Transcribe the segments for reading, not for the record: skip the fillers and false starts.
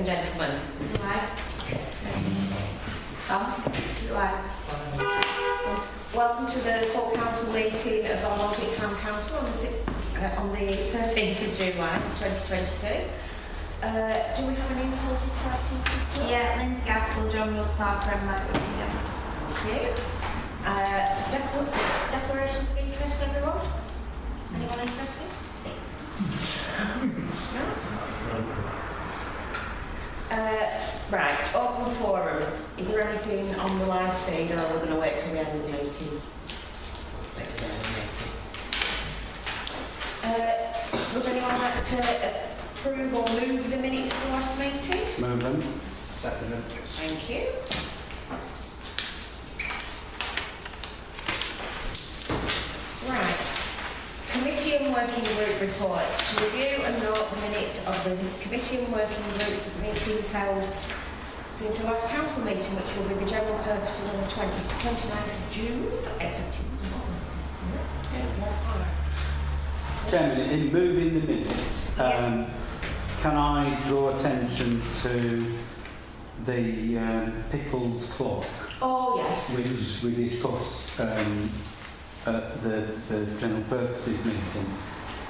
and gentlemen. Welcome to the full council meeting of Barnoldswick Town Council on the 13th of July 2022. Do we have any apologies for absences? Yeah, Lindsay Gaskell, John Rose Parker and Matt Whittingham. Thank you. Declarations of interest, everyone? Anyone interested? Right, open forum. Is there anything on the live feed, or are we going to wait till the end of the meeting? Wait till the end of the meeting. Would anyone like to approve or move the minutes of the last meeting? Move them. Second them. Thank you. Right. Committee and working group reports. To review and note the minutes of the committee and working group meetings held since the last council meeting, which will be the general purposes on the 29th of June, except it wasn't. Chairman, in moving the minutes, can I draw attention to the Pickles clock? Oh, yes. Which we discussed at the general purposes meeting,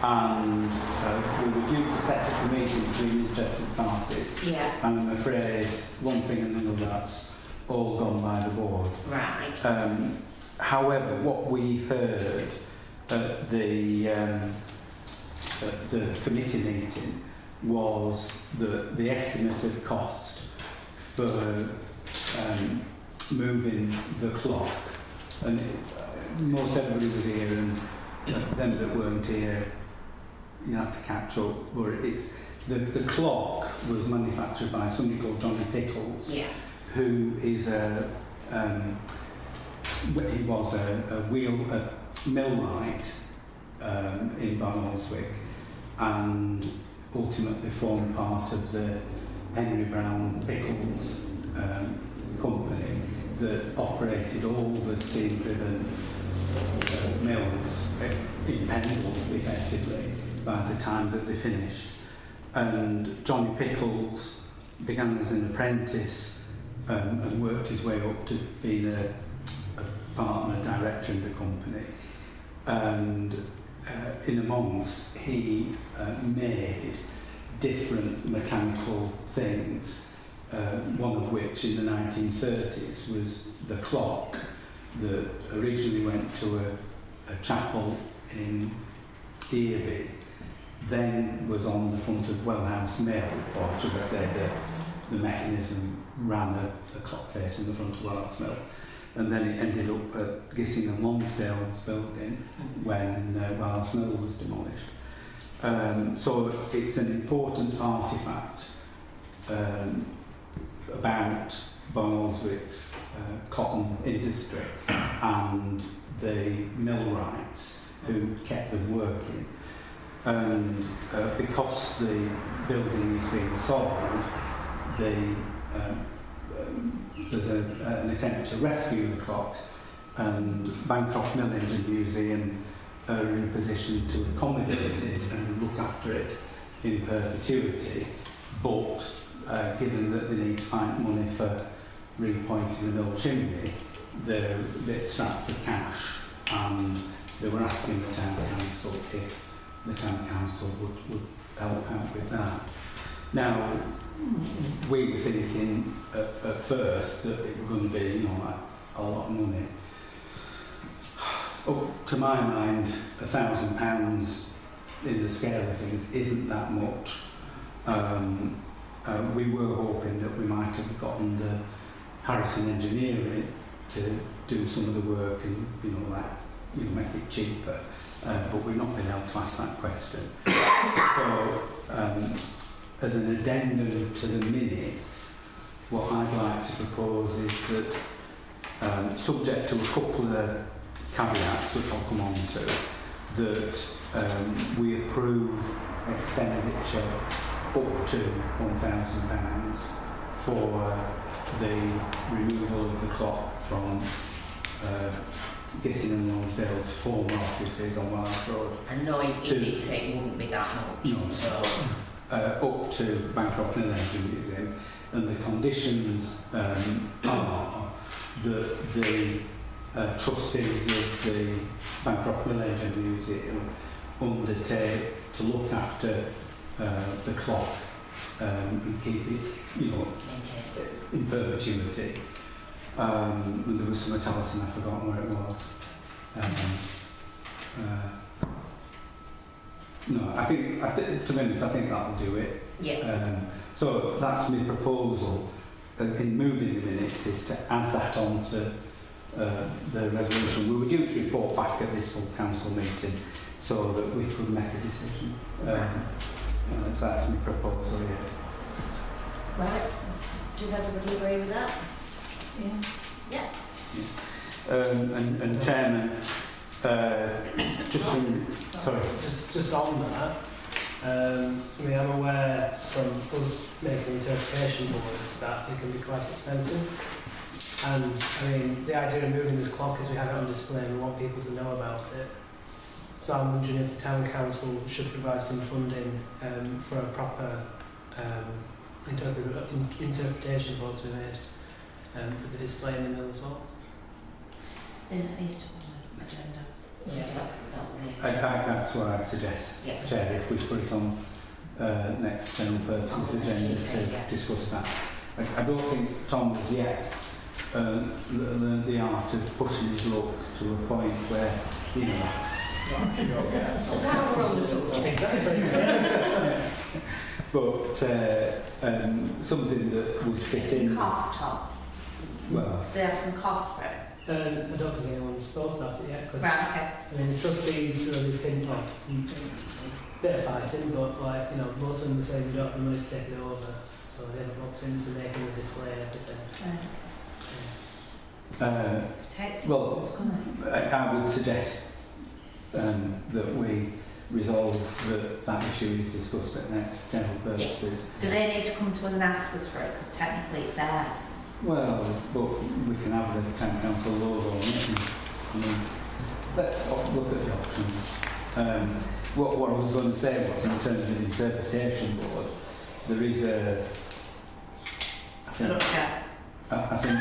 and we were due to set up a meeting between interested parties. Yeah. And I'm afraid one thing and another that's all gone by the board. Right. However, what we heard at the committee meeting was the estimate of cost for moving the clock, and most everybody was here, and them that weren't here, you have to catch up. But it's the clock was manufactured by somebody called Johnny Pickles, Yeah. who is he was a millwright in Barnoldswick, and ultimately formed part of the Henry Brown Pickles company that operated all the steam-driven mills in Pendle, effectively, by the time that they finished. And Johnny Pickles began as an apprentice and worked his way up to being a partner, director in the company. And in amongst, he made different mechanical things, one of which in the 1930s was the clock that originally went to a chapel in Earby, then was on the front of Wellhouse Mill, or should I say the mechanism ran a clock face in the front of Wellhouse Mill, and then it ended up at Gissing and Lonsdale's building when Wellhouse Mill was demolished. So it's an important artefact about Barnoldswick's cotton industry and the millwrights who kept them working. And because the building is being sold, there's an attempt to rescue the clock, and Bancroft Mill Engine Museum are in a position to accommodate it and look after it in perpetuity, but given that they need to find money for repointing the mill chimney, they're a bit strapped for cash, and they were asking the town council if the town council would help out with that. Now, we were thinking at first that it was going to be, like a lot of money. Up to my mind, £1,000 in the scale of things isn't that much. We were hoping that we might have gotten the Harrison Engineering to do some of the work and make it cheaper, but we've not been able to ask that question. So, as an addendum to the minutes, what I'd like to propose is that, subject to a couple of caveats which I'll come on to, that we approve expenditure up to £1,000 for the removal of the clock from Gissing and Lonsdale's former offices on Welsh Road. And no, he did say it wouldn't be that much. No. So up to Bancroft Millennium Museum, and the conditions are that the trustees of the Bancroft Millennium Museum undertake to look after the clock and keep it, you know, in perpetuity. And there was some Italian, I've forgotten where it was. No, I think, to be honest, I think that'll do it. Yeah. So that's my proposal in moving the minutes, is to add that on to the resolution. We were due to report back at this full council meeting so that we could make a decision. So that's my proposal, yeah. Right. Does everybody agree with that? Yeah. Yeah. And Chairman, Just on that, I mean, I'm aware from us making interpretation boards that it can be quite expensive. And I mean, the idea of moving this clock is we have it on display and we want people to know about it. So I'm wondering if the town council should provide some funding for a proper interpretation board to be made for the display in the mill as well. Then it needs to be on the agenda. That's what I'd suggest, Yeah. Chair, if we put it on next general purposes agenda to discuss that. I don't think Tom has yet learned the art of pushing his luck to a point where, you know, Now we're on the subject. but something that would fit Some in. cost, Tom. Well, They have some cost for it. I don't think anyone's thought about it yet because Right, okay. I mean the trustees really pinned on bit of fighting, but like you know most of them say we don't have the money to take it over, so they haven't looked into making a display and everything. Takes well, it's gonna. I would suggest that we resolve that issue is discussed at next general purposes. Do they need to come to us and ask us for it? Because technically it's theirs. Well, but we can have the town council logo on it. I mean, let's look at the options. What I was going to say was, in terms of the interpretation board, there is I think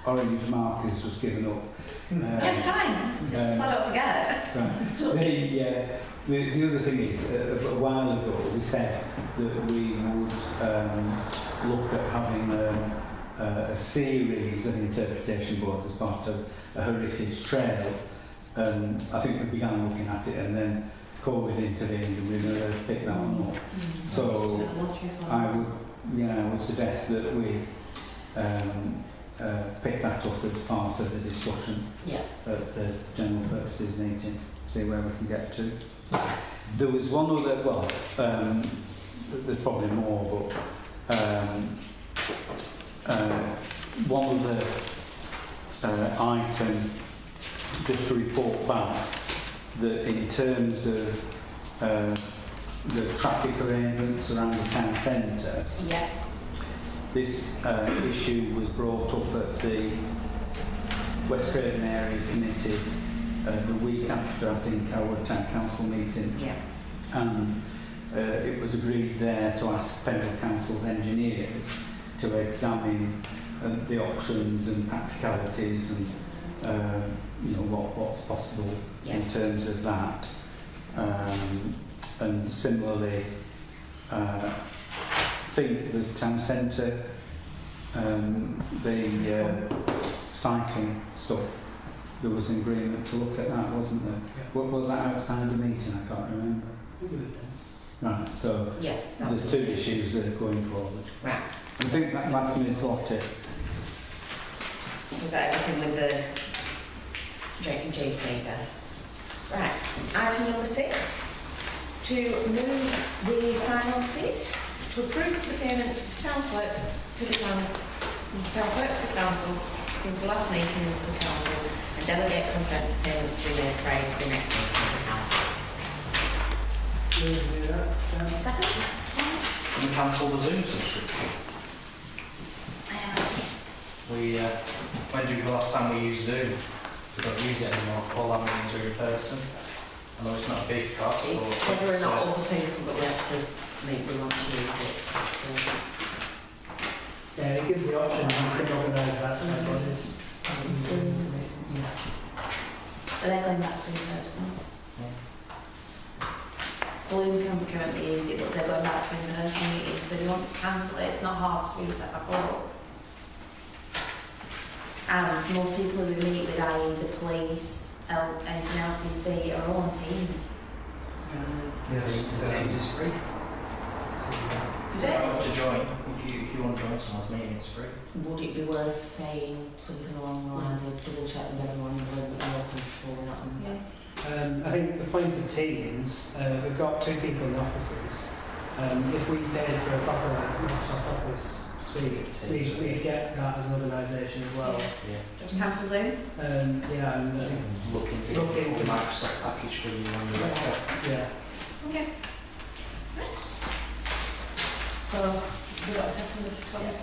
Orange Mark has just given up. Yeah, it's fine. Just so I don't forget it. Right. The other thing is, a while ago we said that we would look at having a series of interpretation boards as part of a heritage trail. I think we began looking at it and then COVID intervened and we never picked that one up. So I would suggest that we pick that up as part of the discussion at the general purposes meeting, see where we can get to. There was one other, there's probably more, but one other item just to report back, that in terms of the traffic arrangements around the town centre, this issue was brought up at the West Craven Area Committee the week after, I think, our town council meeting. And it was agreed there to ask Pendle Council's engineers to examine the options and practicalities and what's possible in terms of that. And similarly, I think the town centre, the cycling stuff, there was an agreement to look at that, wasn't there? What was that outside the meeting? I can't remember. Right, so there's two issues that are going forward. Right. I think that's Ms. Lottie. Was that everything with the J&J paper? Right. Item number 6, to move the finances, to approve the payments of town clerk to the council since the last meeting of the council, and delegate consent for payments to be made prior to the next meeting of the council. Second? Can you cancel the Zoom subscription? When did the last time we used Zoom? We don't use it anymore. All that means are in person. I know it's not a big cost, It's but whether or not other people that we have to maybe want to use it. So, Yeah, it gives the option, you can organise that side bodies. But they're going back to in person. Bloom can currently use it, but they're going back to in person meetings, so if you want to cancel it, it's not hard to reset back up. And most people who meet with, i.e. the police and LCC, are all on Teams. Teams is free. Is So it? how much to join? If you want to join someone's meeting, it's free. Would it be worth saying something along the lines of double check with everyone and a little bit more comfortable with that one? I think the point of Teams, we've got 2 people in the offices. If we paid for a proper Microsoft Office suite, we'd get that as an organisation as well. Yeah. Just cancel Zoom? Yeah, and Look into the Microsoft package for you on the website. yeah. Okay. So, we got a second of Thomas?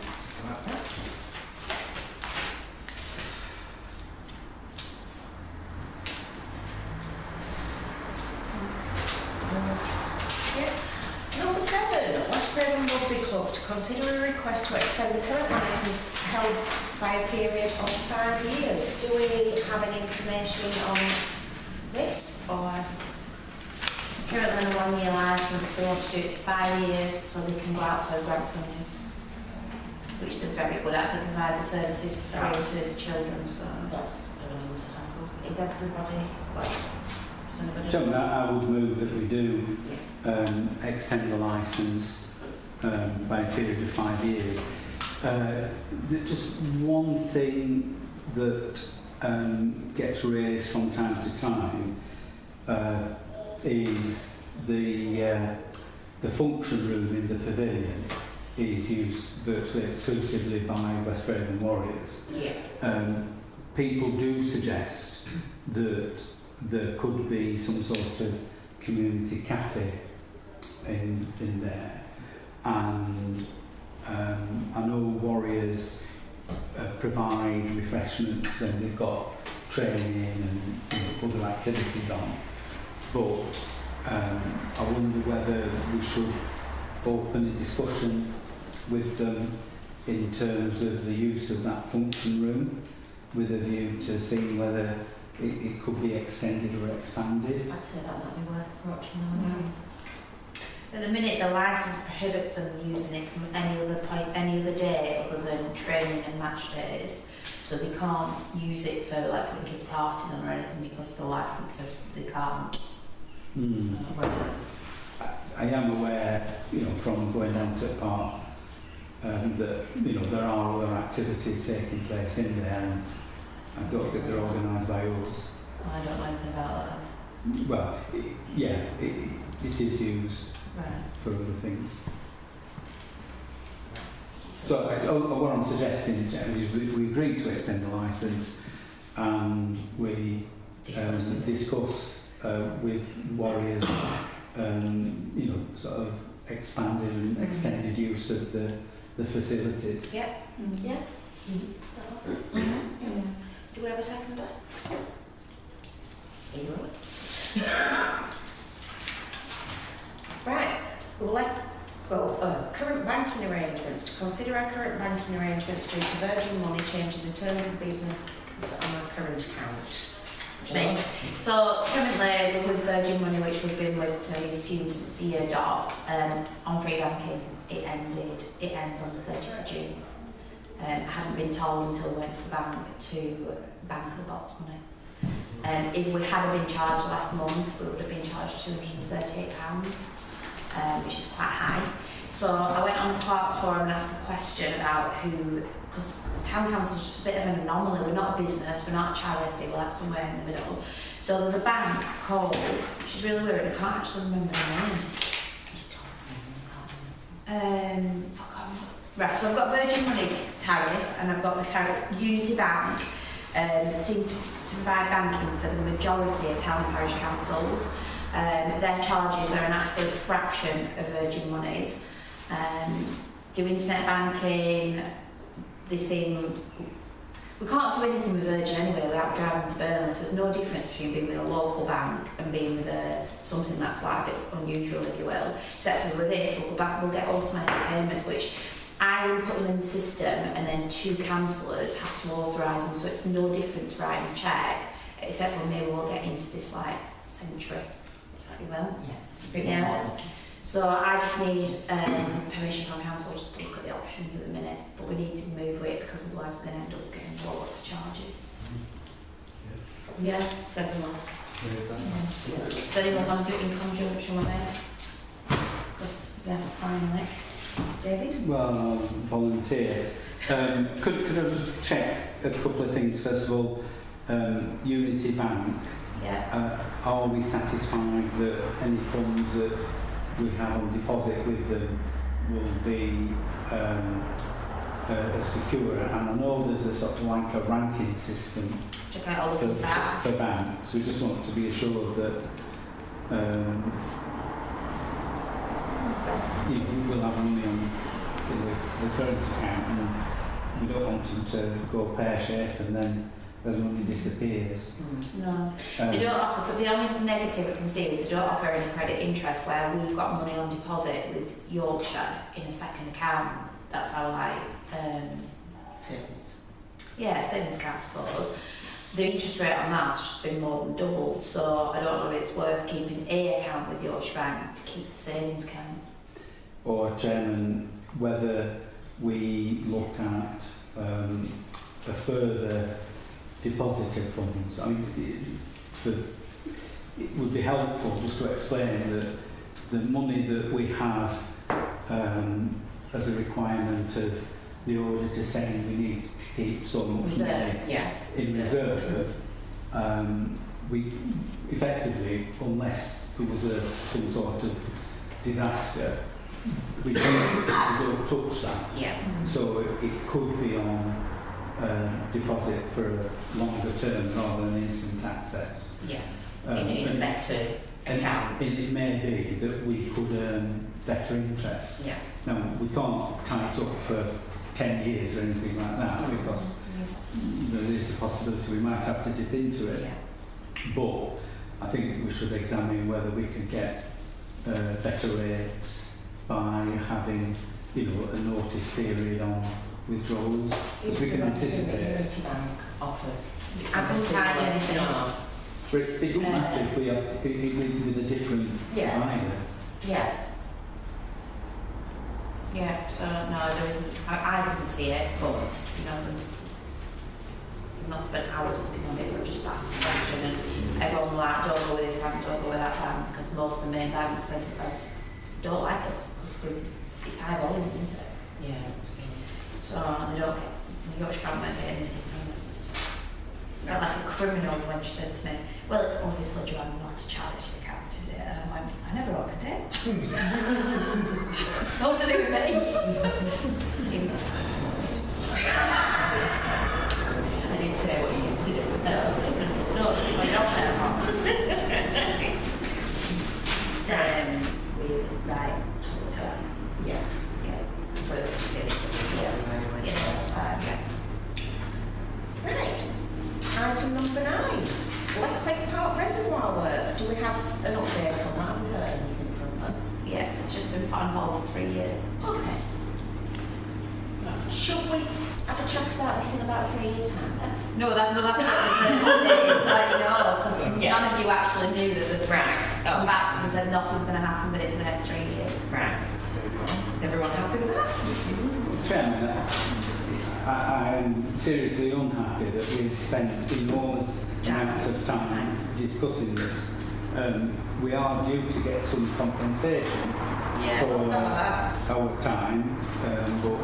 Number 7, West Craven Rugby Club to consider a request to extend the current licence held by a period of 5 years. Do we have any information on this, or? Currently on a 1-year licence, they want to do it to 5 years so they can go out for grant funding, which they're very good at. They provide the services for the children, so That's very understandable. is everybody, like, does anybody? So I would move that we do extend the licence by a period of 5 years. Just one thing that gets raised from time to time is the function room in the pavilion is used virtually exclusively by West Craven Warriors. Yeah. People do suggest that there could be some sort of community cafe in there, and I know Warriors provide refreshments when they've got training and other activities on, but I wonder whether we should open a discussion with them in terms of the use of that function room with a view to seeing whether it could be extended or expanded. I'd say that might be worth approaching them. At the minute, the licence prohibits them using it from any other day other than training and match days. So they can't use it for like putting kids' parties on or anything because the licence says they can't. I am aware, from going down to the park, that there are other activities taking place in there, and I don't think they're organised by us. I don't know anything about that. Well, it is used for other things. So what I'm suggesting, Jen, is we agree to extend the licence, and we discuss with Warriors, sort of expanded and extended use of the facilities. Yeah. Yeah. Do we have a seconder? Right. Current banking arrangements. To consider our current banking arrangements due to Virgin Money changing the terms of business on our current account. Me. So currently we're with Virgin Money, which we've been with since the year dot, on free banking. It ends on the 30th of June. I hadn't been told until we went to the bank to bank the bots money. If we had been charged last month, we would have been charged £238, which is quite high. So I went on the Clerks Forum and asked the question about who, because Town Council is just a bit of an anomaly. We're not a business, we're not a charity, we're like somewhere in the middle. So there's a bank called, which is really weird, I can't actually remember the name. Right, so I've got Virgin Money's tariff and I've got the tariff Unity Bank. Seem to provide banking for the majority of town and parish councils. Their charges are an absolute fraction of Virgin Money's. Do internet banking, they seem We can't do anything with Virgin anyway without driving to Burnley, so there's no difference between being with a local bank and being with something that's like a bit unusual, if you will. Except for with this, we'll get automatic payments, which I input them in the system, and then 2 councillors have to authorise them, so it's no different to writing a cheque, except for maybe we'll get into this like century, if you will. Yeah. So I just need permission from council just to look at the options at the minute, but we need to move it because otherwise we're going to end up getting lower charges. Yeah, so everyone. So anyone want to do it in conjunction with it? Because they have to sign on it. David? Well, I'll volunteer. Could I just check a couple of things? First of all, Unity Bank. Yeah. Are we satisfied that any funds that we have on deposit with them will be secure? And I know there's a sort of like a ranking system Check out all the things that. for banks. We just want to be assured that we'll have money in the current account, and we don't want them to go pear-shaped and then as money disappears. No. They don't offer, but the only negative I can see is they don't offer any credit interest, where we've got money on deposit with Yorkshire in a second account. That's our savings account, I suppose. The interest rate on that's just been more than doubled, so I don't know if it's worth keeping a account with Yorkshire Bank to keep the savings account. Or, Chairman, whether we look at a further deposit of funds. I mean, it would be helpful just to explain that the money that we have as a requirement of the auditor saying we need to keep so much money in reserve, we effectively, unless there was some sort of disaster, we don't touch that. Yeah. So it could be on deposit for a longer term rather than instant access. Yeah. In a better account. It may be that we could earn better interest. Yeah. Now, we can't tie it up for 10 years or anything like that, because there is a possibility we might have to dip into it. Yeah. But I think we should examine whether we can get better rates by having, a notice period on withdrawals, because we can anticipate. Unity Bank offer. I couldn't find anything. No. But it doesn't matter if we have with a different provider. Yeah. Yeah, so no, there isn't. I couldn't see it, but we've not spent hours looking on it, we've just asked the question, and everyone's like, don't go with this bank, don't go with that bank, because most of the main banks said don't like us, because it's high volume, isn't it? Yeah. So they don't get, the Yorkshire Bank won't get anything from us. Felt like a criminal when she said to me, well, it's obviously Joanne not a charity account, is it? And I'm like, I never opened it. What to do with me? Even though I didn't say what you used to do. No, my dog's there. Right. Yeah. Okay. Anyway, Yeah, that's fine. Yeah. Right. Item number 9. Leckliffe Park Reservoir work. Do we have an update on that? Have we heard anything from them? Yeah, it's just been put on hold for 3 years. Okay. Should we have a chat about this in about 3 years' time then? No, that's what the thing is, to let you know, because Yeah. none of you actually knew that the Right. come back and said nothing's going to happen with it for the next 3 years. Right. Is everyone happy with that? Chairman, I'm seriously unhappy that we've spent enormous amounts of time discussing this. We are due to get some compensation for our time, but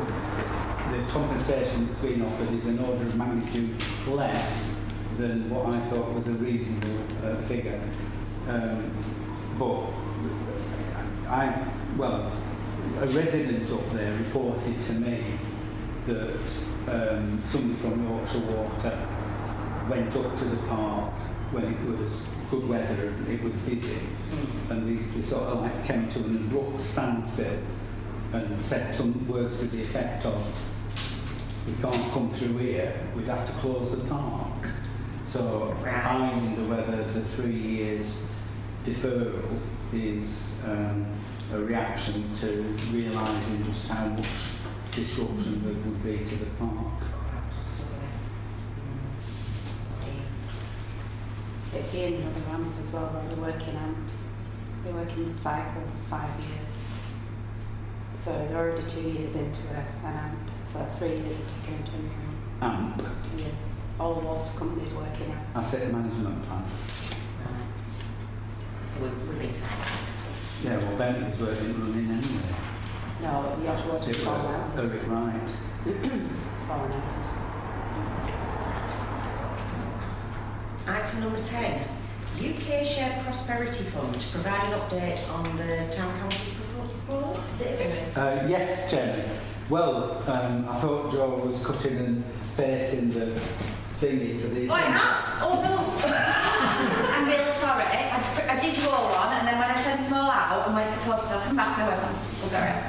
the compensation that's been offered is an order of magnitude less than what I thought was a reasonable figure. But a resident up there reported to me that somebody from Yorkshire Water went up to the park when it was good weather and it was busy, and they sort of like came to an abrupt standstill and said some words to the effect of, we can't come through here, we'd have to close the park. So Right. I wonder whether the 3 years deferral is a reaction to realising just how much disruption there would be to the park. Possibly. It'd be another ramp as well, where they're working amps. They're working cycles of 5 years. So they're already 2 years into an amp, so 3 years to go into a new one. And Yeah. All the water companies working out. asset management plan. Right. So we've been sidetracked. Yeah, well, Bentley's weren't running anyway. No, the actual water It falling was out. right. Falling out. Item number 10. UK Shared Prosperity Fund, provide an update on the Town Council's proposal. David? Yes, Chairman. Well, I thought Joe was cutting and pasting the thingy to the... Oh, I have? Oh, no. I'm really sorry. I did you all one, and then when I sent them all out and went to close it, I'll come back and I went, we'll go right.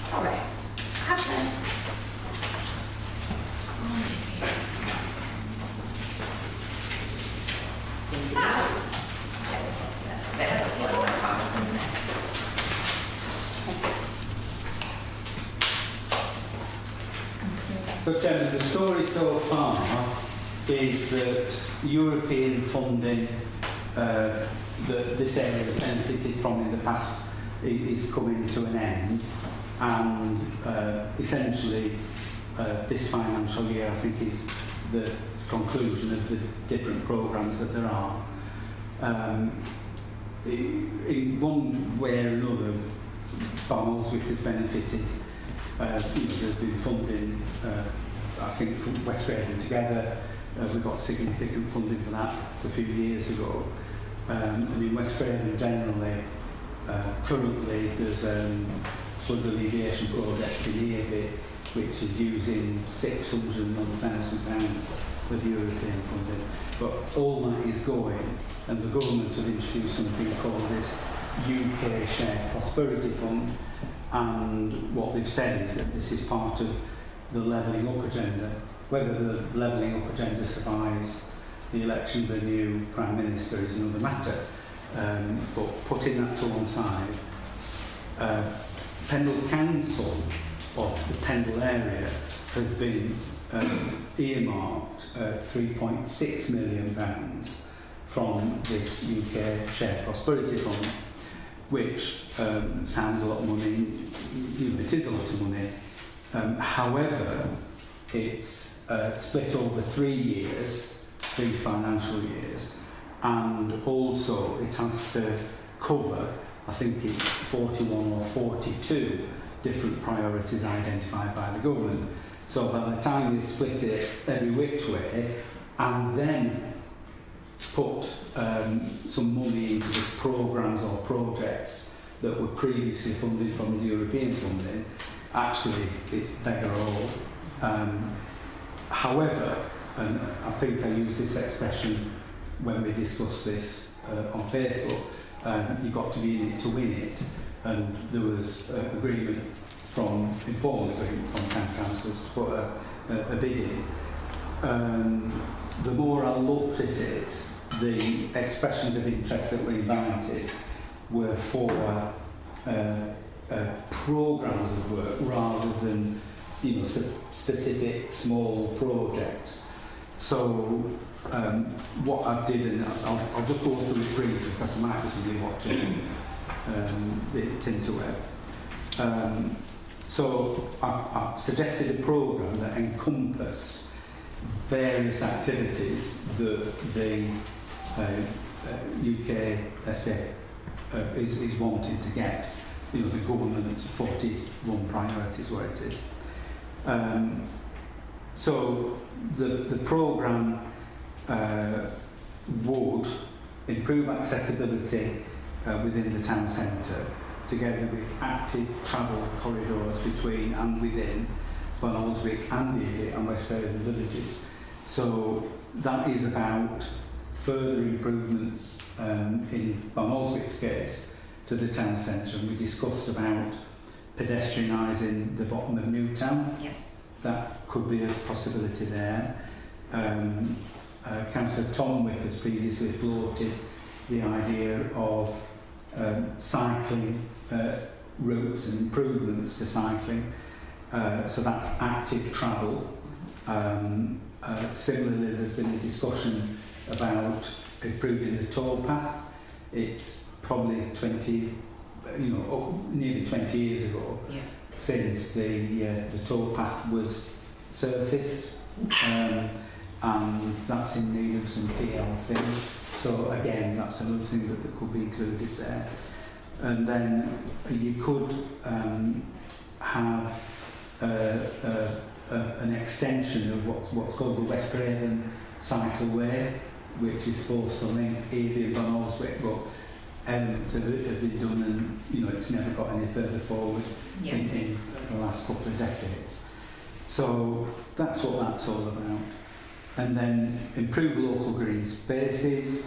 Sorry. Have them. So, Chairman, the story so far is that European funding that this area has benefited from in the past is coming to an end, and essentially this financial year, I think, is the conclusion of the different programmes that there are. In one way or another, Barnoldswick has benefited. There's been funding, I think, from West Raven together. We got significant funding for that a few years ago. And in West Raven generally, currently there's a flood alleviation project in Earby, which is using £601,000 of European funding. But all that is going, and the government have introduced something called this UK Shared Prosperity Fund, and what they've said is that this is part of the levelling up agenda. Whether the levelling up agenda survives the election of the new Prime Minister is another matter. But putting that to one side, Pendle Council, or the Pendle area, has been earmarked £3.6 million from this UK Shared Prosperity Fund, which sounds a lot of money. It is a lot of money. However, it's split over 3 years, 3 financial years, and also it has to cover, I think it's 41 or 42 different priorities identified by the government. So by the time you split it every which way, and then put some money into the programmes or projects that were previously funded from the European funding, actually it's beggar all. However, and I think I used this expression when we discussed this on Facebook, you've got to be in it to win it, and there was agreement informed agreement from town councillors to put a bid in. The more I looked at it, the expressions of interest that were invited were for programmes of work rather than specific small projects. So what I did, and I'll just go through it briefly because there might be somebody watching it into it. So I suggested a programme that encompassed various activities that the UK SPA is wanting to get. The government 41 priorities where it is. So the programme would improve accessibility within the town centre, together with active travel corridors between and within Barnoldswick and Earby and West Raven villages. So that is about further improvements in Barnoldswick's case to the town centre, and we discussed about pedestrianising the bottom of Newtown. Yeah. That could be a possibility there. Councillor Tom Whip has previously floated the idea of cycling routes and improvements to cycling. So that's active travel. Similarly, there's been a discussion about improving the tow path. It's probably nearly 20 years ago Yeah. since the tow path was surfaced, and that's in need of some TLC. So again, that's another thing that could be included there. And then you could have an extension of what's called the West Craven Cycleway, which is supposed to link Avey and Barnoldswick, but elements of it have been done, and it's never got any further forward Yeah. in the last couple of decades. So that's what that's all about. And then improve local green spaces,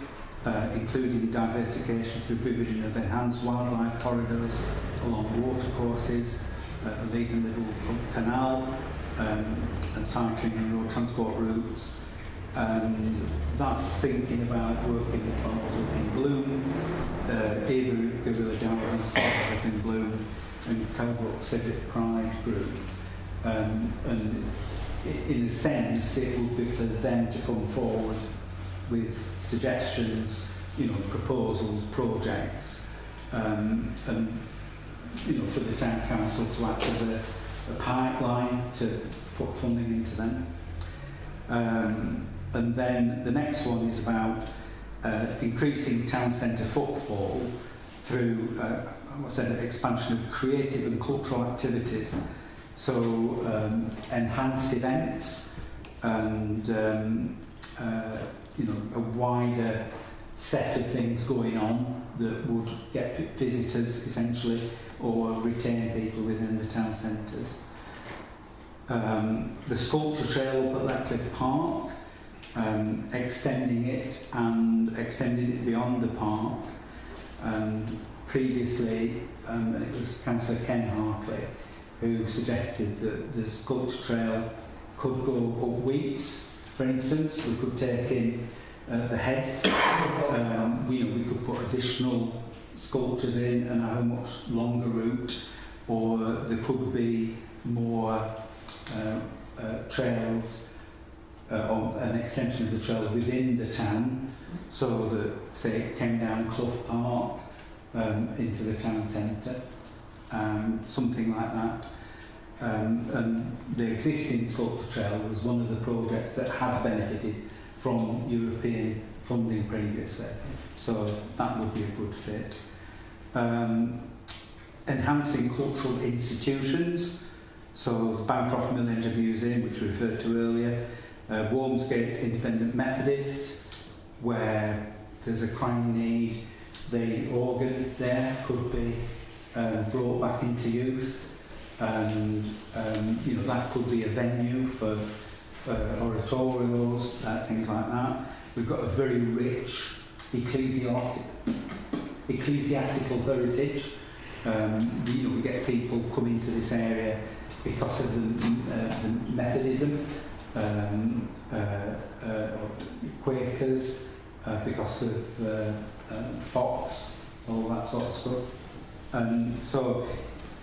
including diversification through provision of enhanced wildlife corridors along watercourses, the Leeds and Liverpool Canal, and cycling and road transport routes. And that's thinking about working with Barnoldswick in Bloom, Avery Guerrilla Gardens, Southwark in Bloom, and Calbrook Civic Pride Group. And in a sense, it would be for them to come forward with suggestions, proposals, projects, and for the town council to act as a pipeline to put funding into them. And then the next one is about increasing town centre footfall through expansion of creative and cultural activities. So enhanced events and a wider set of things going on that would get visitors essentially or retain people within the town centres. The sculpture trail up at Letcliffe Park, extending it beyond the park. And previously, and it was Councillor Ken Hartley who suggested that the sculpture trail could go up Wheats, for instance. We could take in the heads. We could put additional sculptures in and have a much longer route, or there could be more trails or an extension of the trail within the town, so that, say, it came down Clough Park into the town centre, something like that. And the existing sculpture trail was one of the projects that has benefited from European funding previously, so that would be a good fit. Enhancing cultural institutions, so the Bancroft Millender Museum, which we referred to earlier, Wormsgate Independent Methodist, where there's a crying need. The organ there could be brought back into use, and that could be a venue for oratorios, things like that. We've got a very rich ecclesiastical heritage. We get people coming to this area because of the Methodism, Quakers, because of Fox, all that sort of stuff. So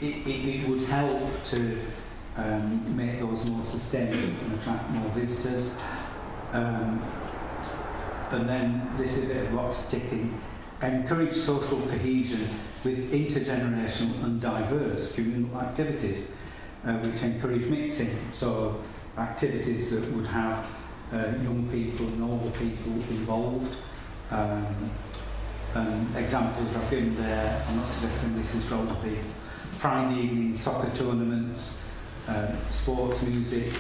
it would help to make those more sustainable and attract more visitors. And then this is a bit of box ticking. Encourage social cohesion with intergenerational and diverse communal activities, which encourage mixing. So activities that would have young people and older people involved. And examples I've given there, I'm not suggesting this is for older people. Friday evening soccer tournaments, sports, music,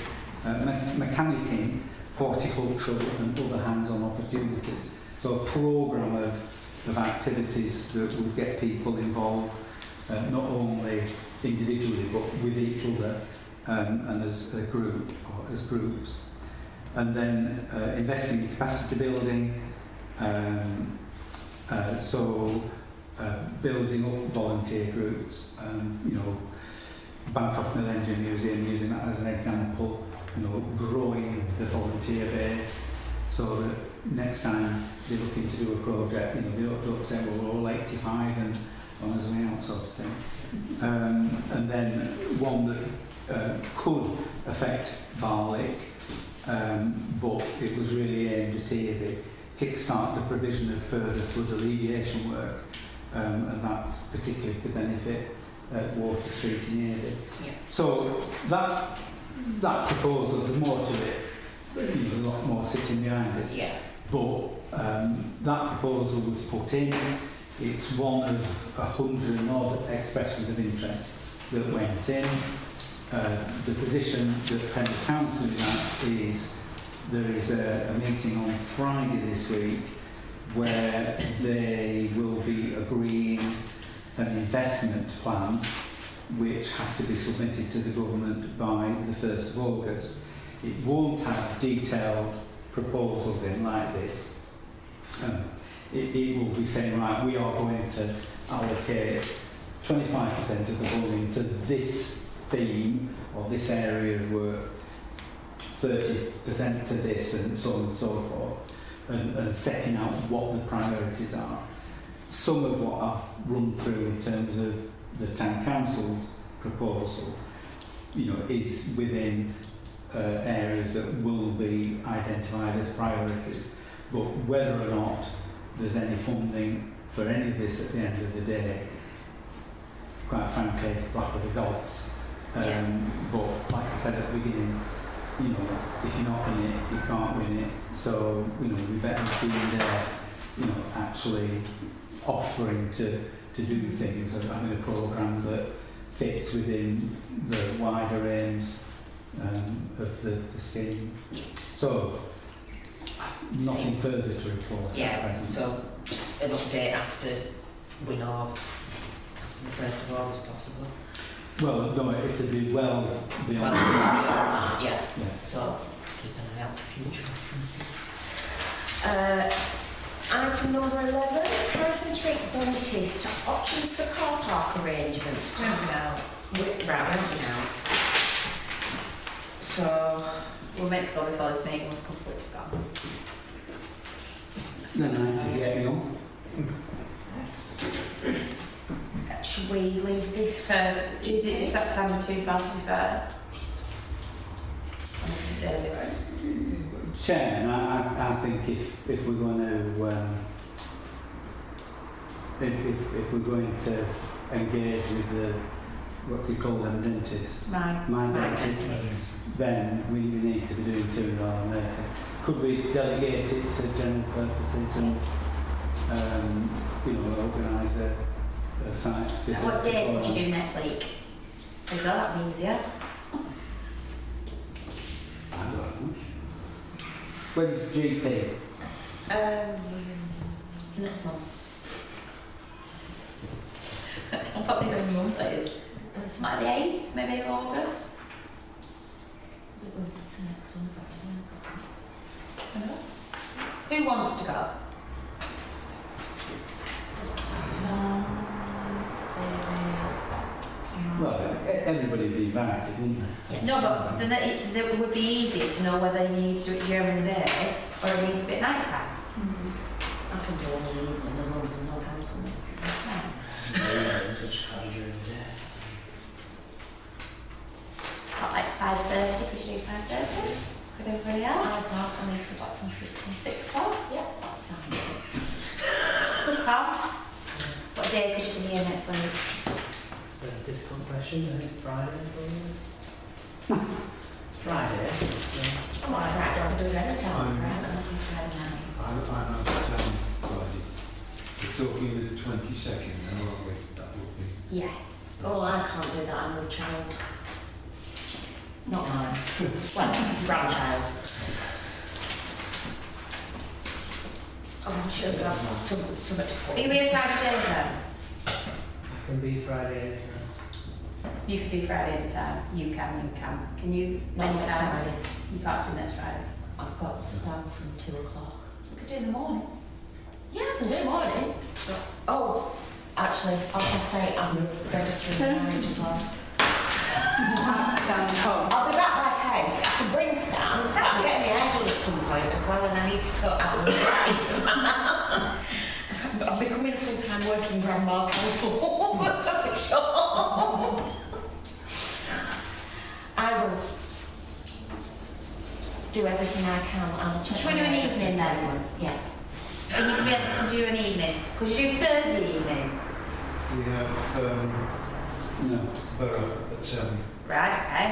mechanicking, horticultural and other hands-on opportunities. So a programme of activities that would get people involved, not only individually but with each other and as a group or as groups. And then investing in capacity building, building up volunteer groups, Bancroft Mill Engine Museum, using that as an example, growing the volunteer base, so that next time they're looking to do a project, they don't say, well, we're all 85 and on as way out, sort of thing. And then one that could affect Barlick, but it was really aimed at Earby, kickstart the provision of further flood alleviation work, and that's particularly to benefit Water Street in Earby. Yeah. So that proposal, there's more to it, a lot more sitting behind it. Yeah. But that proposal was put in. It's one of 100 and odd expressions of interest that went in. The position that Penrith Council is at is there is a meeting on Friday this week where they will be agreeing an investment plan which has to be submitted to the government by the 1st of August. It won't have detailed proposals in like this. It will be saying, right, we are going to allocate 25% of the funding to this theme or this area of work, 30% to this, and so on and so forth, and setting out what the priorities are. Some of what I've run through in terms of the Town Council's proposal, is within areas that will be identified as priorities. But whether or not there's any funding for any of this at the end of the day, quite frankly, black of the gods. But like I said at the beginning, if you're not in it, you can't win it. So, we better being there, actually offering to do things and having a programme that fits within the wider aims of the scheme. So, nothing further to report. Yeah, so an update after we know, after the 1st of August possibly. Well, no, it'll be well beyond that. Yeah. Yeah. So keep an eye out for future references. Item number 11, Harrison Street Dentist, options for car park arrangements. Right now. So We're meant to go before this meeting, we've completely forgotten. the night is getting on. should we leave this? Is it September 2023? Chairman, I think if we're going to if we're going to engage with the what we call them dentists, my dentists, then we need to be doing sooner rather than later. Could we delegate it to general purposes and organise a site visit? What day would you do next week? There you go, that'd be easier. I don't know. When's GP? Next month. I'm probably going to mum's days. It's like the 8th, maybe of August. Who wants to go? Well, everybody would be invited, wouldn't they? No, but then it would be easier to know whether you need to do it during the day or it needs to be at night time. I can do it in the evening as long as there's no council meeting. Such a during the day. Not like 5:30, could you do 5:30? Could everybody else? I need to go back from 6 o'clock? Yeah, that's fine. Carl? What day could you be here next week? It's a difficult question. I think Friday probably. Friday. I'm not Friday, I can do it any time on Friday. I can do Friday night. I'm out of town Friday. We're talking the 22nd now, aren't we? That would be. Yes. Oh, I can't do that, I'm with child. Not mine. Well, grandchild. Oh, I'm sure we'll have something to put. Are you here Friday day then? I can be Friday anytime. You could do Friday anytime. You can. Can you? Not next anytime? Friday. You can't do next Friday. I've got span from 2 o'clock. You could do in the morning. Yeah, I can do morning. Oh, actually, 8:30, I'm registering the marriage as well. I'll be back by 10. I can bring stands. I'm getting my hair done at some point as well, and I need to sort out the lights. I'm becoming a full-time working grandma council. For sure. I will do everything I can. I'll check. Should we do an evening then? Yeah. Are you going to be able to do an evening? Could you do Thursday evening? We have No. Borough at 7. Right, okay.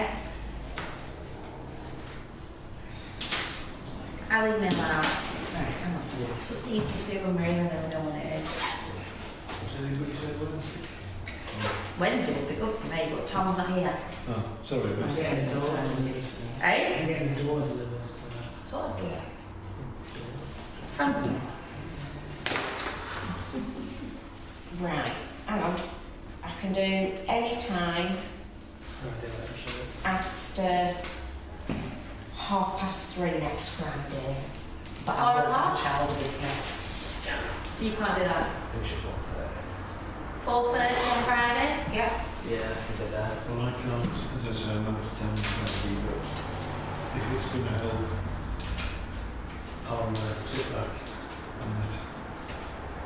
I'll email that out. Right, hang on. Just the easiest do when we're in and I know when it is. Has anybody said Wednesday? Wednesday would be good for me, but Tom's not here. Oh, sorry. I'm Wednesday. getting a door delivered. Eh? I'm getting a door delivered. So So I'll be there. Front. Right. Hang on. I can do any time Friday, actually. after 3:30 next Friday. But Or I'll a have half? a child with me. You can't do that. Finish at 4:30. 4:30 on Friday? Yeah. Yeah, I can do that. Well, I can't, as I say, I'm out of town Friday, but if it's going to help, I'll sit back on it.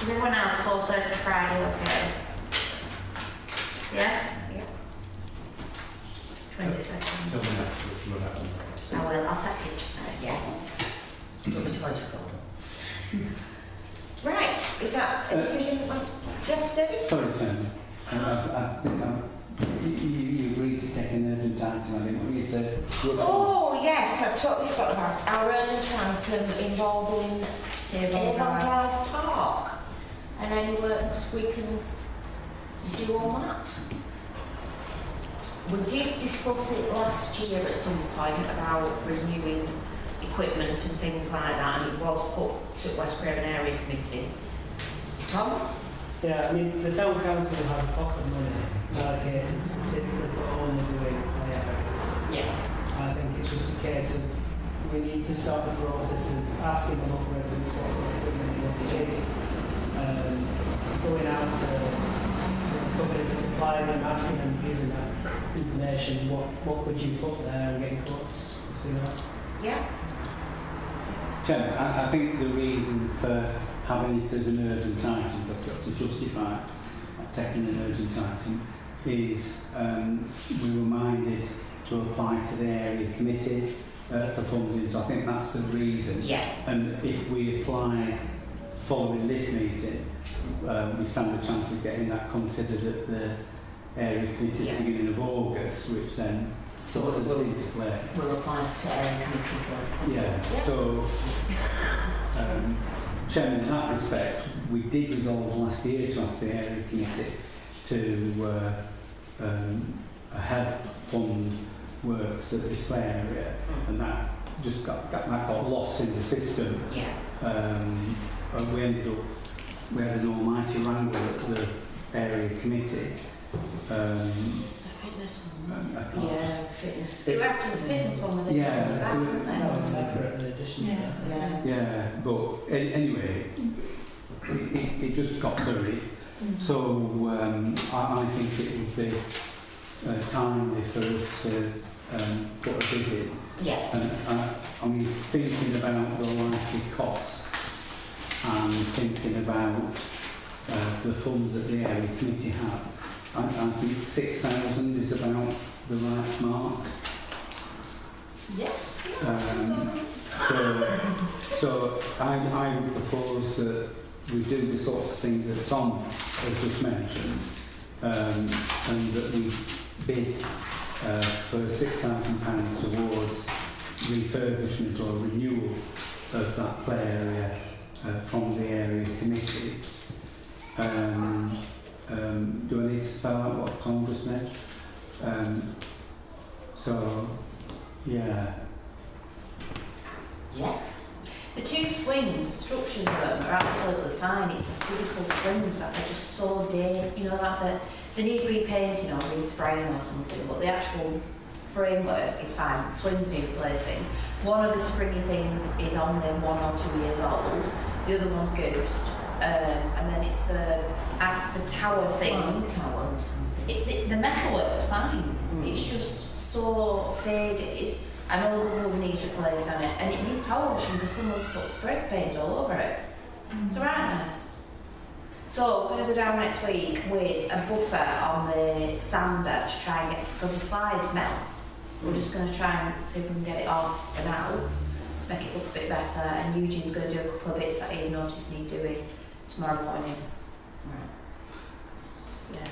Is everyone else 4:30 Friday okay? Yeah? Yeah. 22nd. Tell me afterwards what happened. I will. I'll take pictures first. Yeah. Right. Is that a decision? Yes, David? Sorry, Chairman. I think you agreed to take an urgent item. I didn't want you to rush on. Oh, yes. I've totally forgot about it. Our urgent item involving Avon Drive Park and any works we can do on that. We did discuss it last year at some point about renewing equipment and things like that, and it was put to West Craven Area Committee. Tom? Yeah, I mean, the town council has a pot of money allocated specifically for only doing play areas. Yeah. I think it's just a case of we need to start the process of asking the local residents what sort of equipment they want to see. Going out to companies that supply them, asking them, using that information, what would you put there and getting quotes as soon as. Yeah. Chairman, I think the reason for having it as an urgent item, but to justify taking an urgent item, is we were minded to apply to the area committee for funding. So I think that's the reason. Yeah. And if we apply following this meeting, we stand a chance of getting that considered at the area committee at the beginning of August, which then sort of into play. We'll apply to area committee for. Yeah. So, Chairman, in that respect, we did resolve last year to ask the area committee to help fund works at the display area, and that just got lost in the system. Yeah. And we ended up, we had an almighty wrangle at the area committee. The fitness one. I can't- Yeah, the fitness. So after the fitness one was Yeah, so That was separate in addition to that. Yeah. Yeah, but anyway, it just got buried. So I think it would be timely for us to put a bid in. Yeah. And I mean, thinking about the likely costs and thinking about the funds that the area committee have, I think 6,000 is about the right mark. Yes. So I would propose that we do the sorts of things that Tom has just mentioned, and that we bid for £6,000 towards refurbishment or renewal of that play area from the area committee. Do I need to spell out what Tom just meant? So, yeah. Yes. The two swings, the structures of them are absolutely fine. It's the physical swings that are just so dead. You know, that they need repainting or respraying or something, but the actual framework is fine. Swings need replacing. One of the springy things is only 1 or 2 years old. The other one's goosed. and then it's the tower thing. Slime tower or something. The metalwork's fine. Mm. It's just so faded, and all the wood needs replaced on it, and it needs power washing because someone's put spray paint all over it. It's a right mess. So we're going to go down next week with a buffer on the sander to try and get, because the slides melt. We're just going to try and see if we can get it off and out to make it look a bit better, and Eugene's going to do a couple of bits that he's noticed need doing tomorrow morning. Yeah.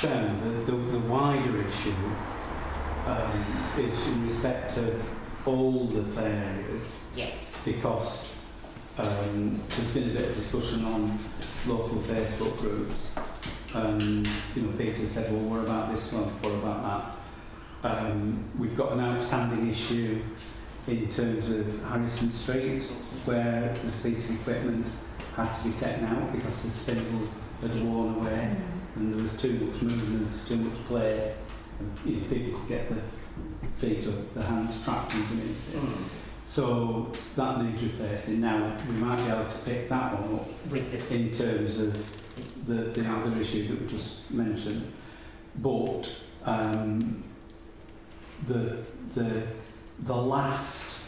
Chairman, the wider issue is in respect of all the play areas, Yes. because there's been a bit of discussion on local Facebook groups, and people have said, well, what about this one, what about that? We've got an outstanding issue in terms of Harrison Street, where this piece of equipment had to be taken out because the spindle had worn away, and there was too much movement, too much play, and people could get the feet or the hands trapped underneath it. So that needs replacing. Now, we might be able to pick that one up With in terms of the other issue that we just mentioned, but the last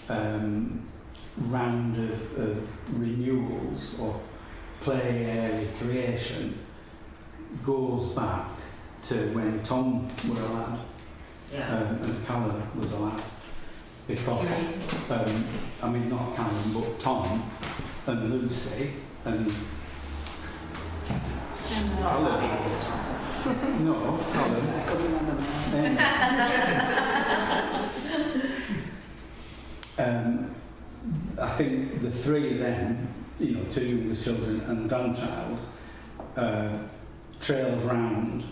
round of renewals or play area creation goes back to when Tom were allowed and Callum was allowed, because not Callum but Tom and Lucy and no, Callum. I think the three of them, two youngest children and a grandchild, trailed round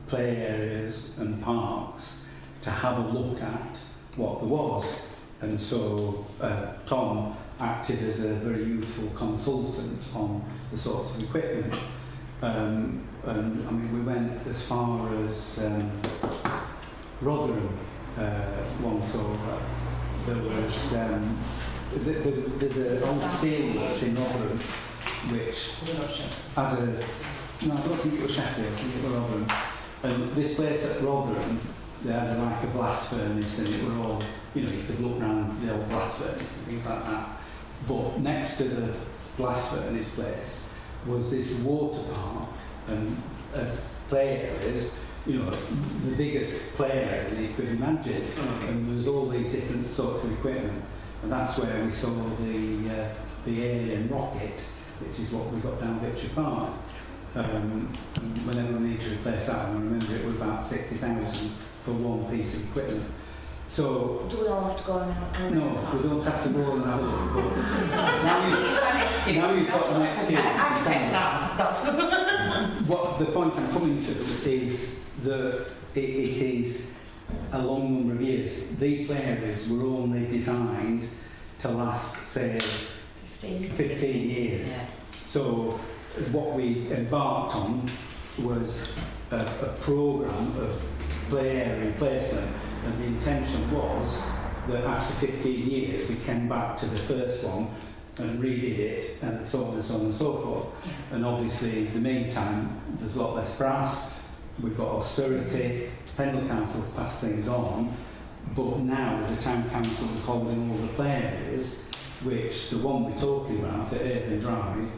play areas and parks to have a look at what there was. And so Tom acted as a very useful consultant on the sorts of equipment. And we went as far as Rotherham once over. There was there's an old steelworks in Rotherham which has no, I don't think it was Sheffield, I think it was Rotherham. And this place at Rotherham, they had like a blast furnace, and it were all, you could look around the old blast furnace and things like that. But next to the blast furnace place was this water park, and as play areas, the biggest play area that you could imagine. And there was all these different sorts of equipment, and that's where we saw the alien rocket, which is what we got down Victory Park. Whenever we need to replace that, I remember it was about 60,000 for one piece of equipment. So do we all have to go and no, we don't have to go and have a look. But now you've got an excuse. I take that. That's What the point I'm coming to is that it is a long number of years. These play areas were only designed to last, say, 15 years. Yeah. So what we embarked on was a programme of play area replacement, and the intention was that after 15 years we came back to the first one and redid it, and so on and so on and so forth. Yeah. And obviously in the meantime there's a lot less brass, we've got austerity, Pendle Council's passed things on, but now the Town Council is holding all the play areas, which the one we're talking about at Avon Drive,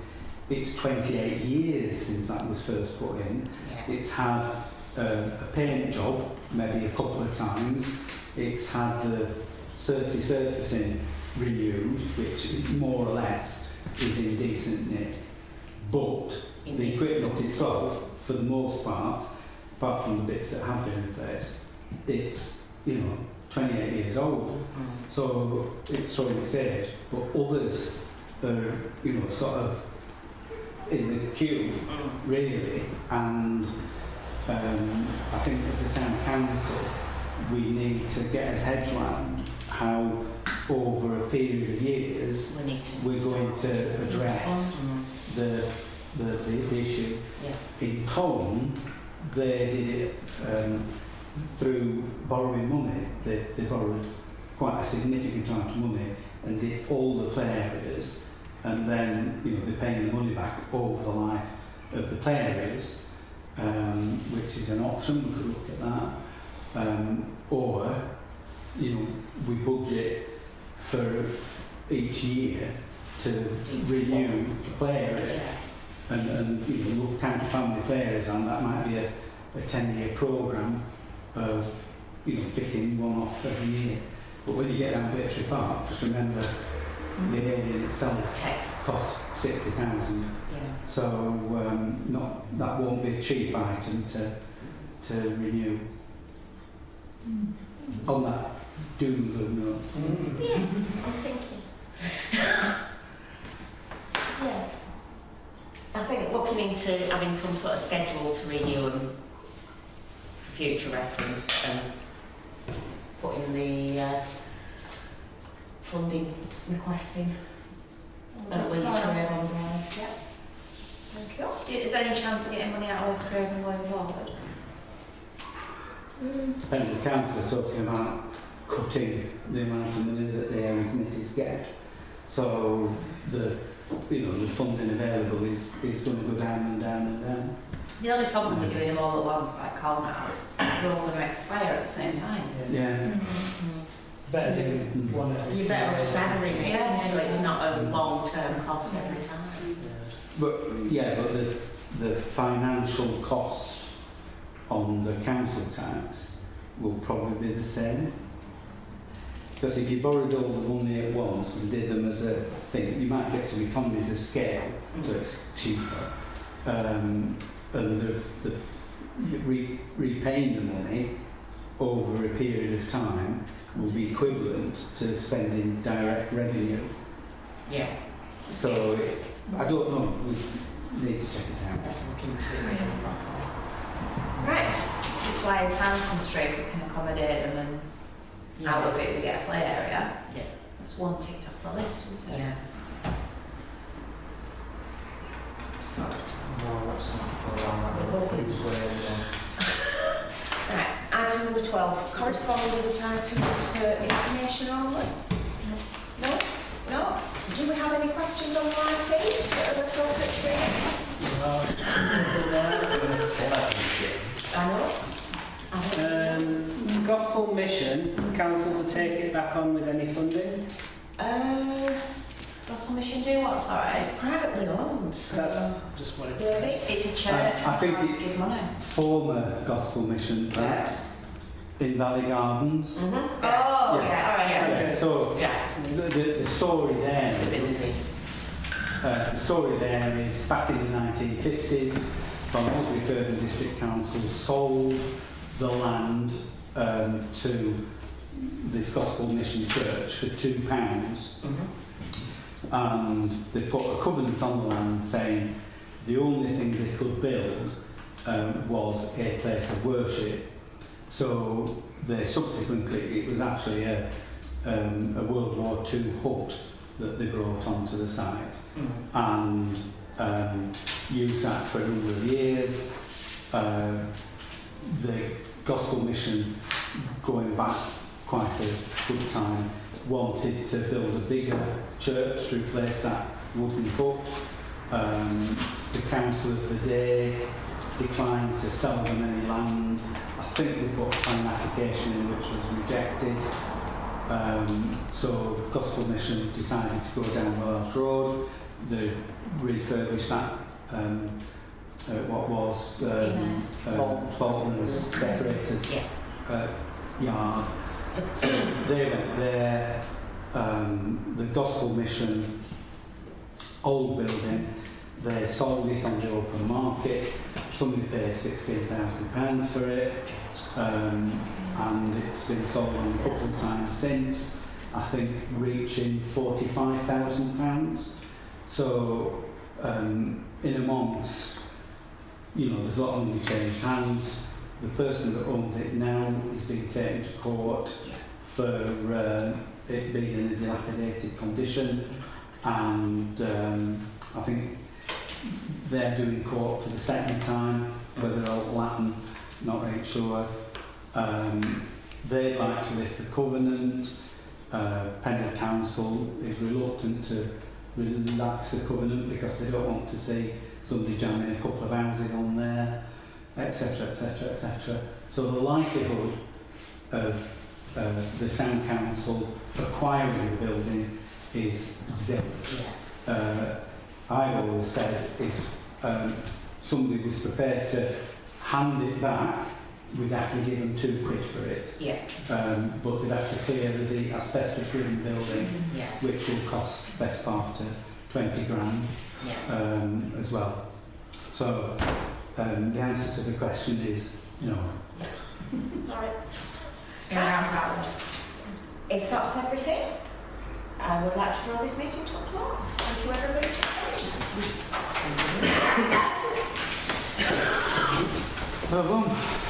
it's 28 years since that was first put in. Yeah. It's had a paint job maybe a couple of times. It's had the surfacing renewed, which more or less is in decent nick. But the equipment itself, for the most part, apart from the bits that have been replaced, it's 28 years old. So it's showing its age. But others are sort of in the queue really, and I think as a town council we need to get our heads around how over a period of years we're going to address the issue. Yeah. In Cone they did it through borrowing money. They borrowed quite a significant amount of money and did all the play areas and then they're paying the money back over the life of the play areas, which is an option. We could look at that, or we budget for each year to renew the play area, and look count family play areas, and that might be a 10-year programme of picking one off every year. But when you get down to Victory Park, just remember the area in itself costs 60,000. Yeah. So that won't be a cheap item to renew. On that doom note. Yeah, I'm thinking. Yeah. I think looking into having some sort of schedule to renew them for future reference and putting the funding requesting at least for everyone. Yeah. Thank you. Is there any chance of getting money out of West Craven going forward? Depends, the council are talking about cutting the amount of money that the area committees get. So the funding available is going to go down and down and down. The only problem with doing them all at once, like Colnars, they're all going to expire at the same time. Yeah. Better doing one at a You're better off staggering it, Yeah. so it's not a long-term cost every time. But the financial cost on the council tax will probably be the same. Because if you borrowed all the money at once and did them as a thing, you might get some economies of scale, so it's cheaper. And repaying the money over a period of time will be equivalent to spending direct revenue. Yeah. So I don't know, we need to check it out. Have to look into it really properly. Right. Which is why it's Hanson Street, we can accommodate them, and out of it we get a play area. Yeah. That's one ticked off the list, isn't it? Yeah. Sorry. No, that's not for around that. Right, item number 12, correspondence items for information only. No? No? Do we have any questions on live feed that are appropriate to read? I know. Gospel Mission, council to take it back on with any funding. Gospel Mission do what, sorry? It's privately owned. That's just what it Really? says. It's a church. I think trying to it's give money. former Gospel Mission, perhaps, in Valley Gardens. Mm-hmm. Oh, Yeah. yeah, alright, yeah. Yeah, so Yeah. the story there It's is, the story there is back in the 1950s, Barnoldswick Urban District Council sold the land to this Gospel Mission Church for £2. And they put a covenant on the land saying the only thing they could build was a place of worship. So they subsequently, it was actually a World War II hut that they brought onto the site and used that for a number of years. The Gospel Mission, going back quite a good time, wanted to build a bigger church to replace that wooden hut. The council of the day declined to sell them any land. I think they put an application in which was rejected. So Gospel Mission decided to go down Welsh Road. They refurbished that, what was Bolton's decorators yard. So they went there. The Gospel Mission old building, they sold it on the open market. Somebody paid £16,000 for it, and it's been sold on a couple of times since, I think reaching £45,000. So in amongst, there's a lot of money changed hands. The person that owns it now is being taken to court for it being in a dilapidated condition, and I think they're doing court for the second time, whether it'll happen, not really sure. They'd like to lift the covenant. Pendle Council is reluctant to relax the covenant because they don't want to see somebody jamming a couple of houses on there, etc., etc., etc. So the likelihood of the town council acquiring the building is zero. I've always said if somebody was prepared to hand it back, we'd have to give them £2 for it. Yeah. But they'd have to clear the asbestos-ridden building, Yeah. which will cost best part of 20 grand Yeah. as well. So the answer to the question is no. Sorry. Around If that's everything, I would like to draw this meeting to a close. Thank you everybody for coming. Well done.